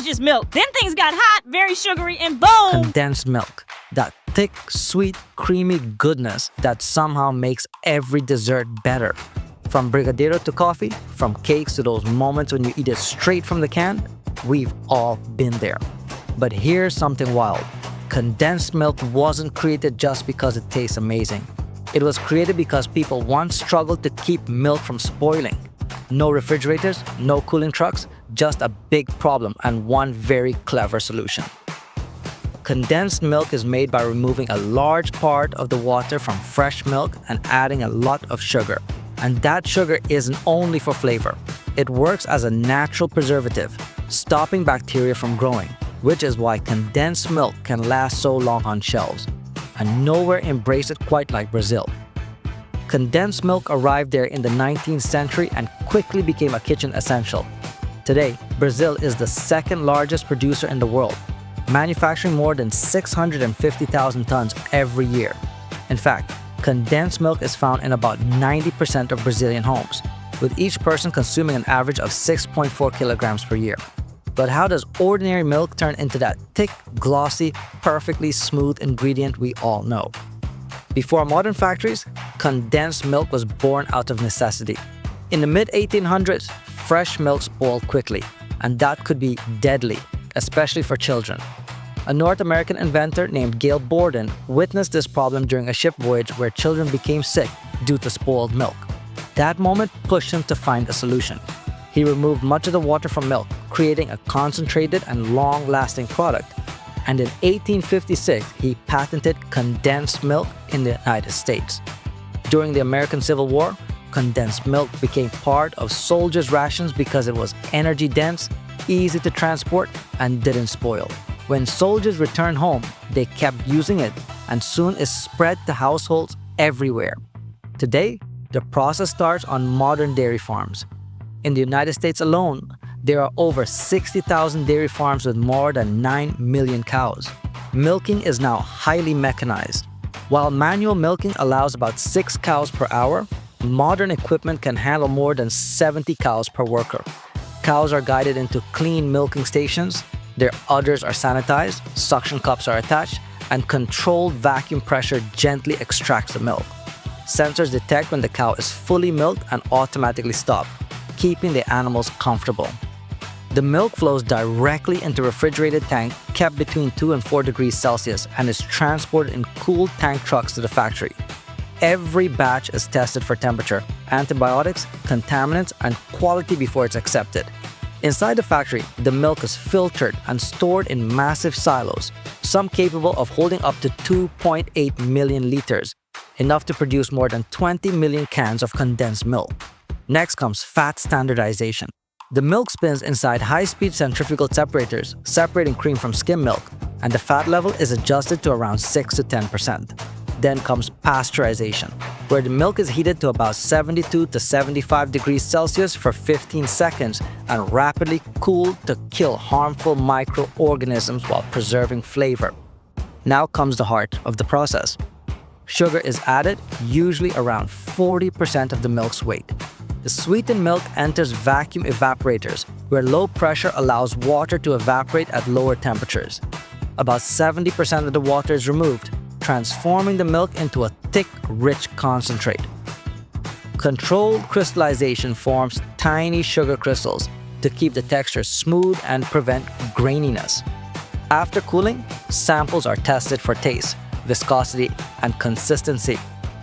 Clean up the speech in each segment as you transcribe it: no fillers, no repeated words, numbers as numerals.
just milk. Then things got hot, very sugary, and boom! Condensed milk. That thick, sweet, creamy goodness that somehow makes every dessert better. From brigadeiro to coffee, from cakes to those moments when you eat it straight from the can, we've all been there. But here's something wild. Condensed milk wasn't created just because it tastes amazing. It was created because people once struggled to keep milk from spoiling. No refrigerators, no cooling trucks, just a big problem and one very clever solution. Condensed milk is made by removing a large part of the water from fresh milk and adding a lot of sugar. And that sugar isn't only for flavor. It works as a natural preservative, stopping bacteria from growing, which is why condensed milk can last so long on shelves. And nowhere embraced it quite like Brazil. Condensed milk arrived there in the 19th century and quickly became a kitchen essential. Today, Brazil is the second largest producer in the world, manufacturing more than 650,000 tons every year. In fact, condensed milk is found in about 90% of Brazilian homes, with each person consuming an average of 6.4 kilograms per year. But how does ordinary milk turn into that thick, glossy, perfectly smooth ingredient we all know? Before modern factories, condensed milk was born out of necessity. In the mid-1800s, fresh milk spoiled quickly, and that could be deadly, especially for children. A North American inventor named Gale Borden witnessed this problem during a ship voyage where children became sick due to spoiled milk. That moment pushed him to find a solution. He removed much of the water from milk, creating a concentrated and long-lasting product. And in 1856, he patented condensed milk in the United States. During the American Civil War, condensed milk became part of soldiers' rations because it was energy-dense, easy to transport, and didn't spoil. When soldiers returned home, they kept using it, and soon it spread to households everywhere. Today, the process starts on modern dairy farms. In the United States alone, there are over 60,000 dairy farms with more than 9 million cows. Milking is now highly mechanized. While manual milking allows about 6 cows per hour, modern equipment can handle more than 70 cows per worker. Cows are guided into clean milking stations, their udders are sanitized, suction cups are attached, and controlled vacuum pressure gently extracts the milk. Sensors detect when the cow is fully milked and automatically stop, keeping the animals comfortable. The milk flows directly into a refrigerated tank kept between 2 and 4 degrees Celsius and is transported in cooled tank trucks to the factory. Every batch is tested for temperature, antibiotics, contaminants, and quality before it's accepted. Inside the factory, the milk is filtered and stored in massive silos, some capable of holding up to 2.8 million liters, enough to produce more than 20 million cans of condensed milk. Next comes fat standardization. The milk spins inside high-speed centrifugal separators, separating cream from skim milk, and the fat level is adjusted to around 6 to 10%. Then comes pasteurization, where the milk is heated to about 72 to 75 degrees Celsius for 15 seconds and rapidly cooled to kill harmful microorganisms while preserving flavor. Now comes the heart of the process. Sugar is added, usually around 40% of the milk's weight. The sweetened milk enters vacuum evaporators, where low pressure allows water to evaporate at lower temperatures. About 70% of the water is removed, transforming the milk into a thick, rich concentrate. Controlled crystallization forms tiny sugar crystals to keep the texture smooth and prevent graininess. After cooling, samples are tested for taste, viscosity, and consistency.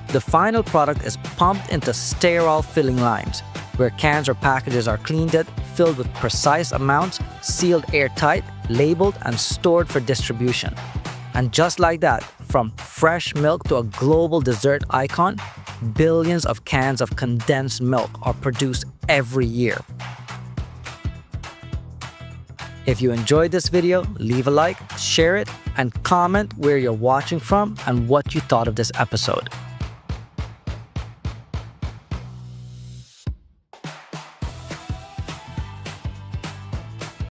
The final product is pumped into sterile filling lines, where cans or packages are cleaned out, filled with precise amounts, sealed airtight, labeled, and stored for distribution. And just like that, from fresh milk to a global dessert icon, billions of cans of condensed milk are produced every year. If you enjoyed this video, leave a like, share it, and comment where you're watching from and what you thought of this episode.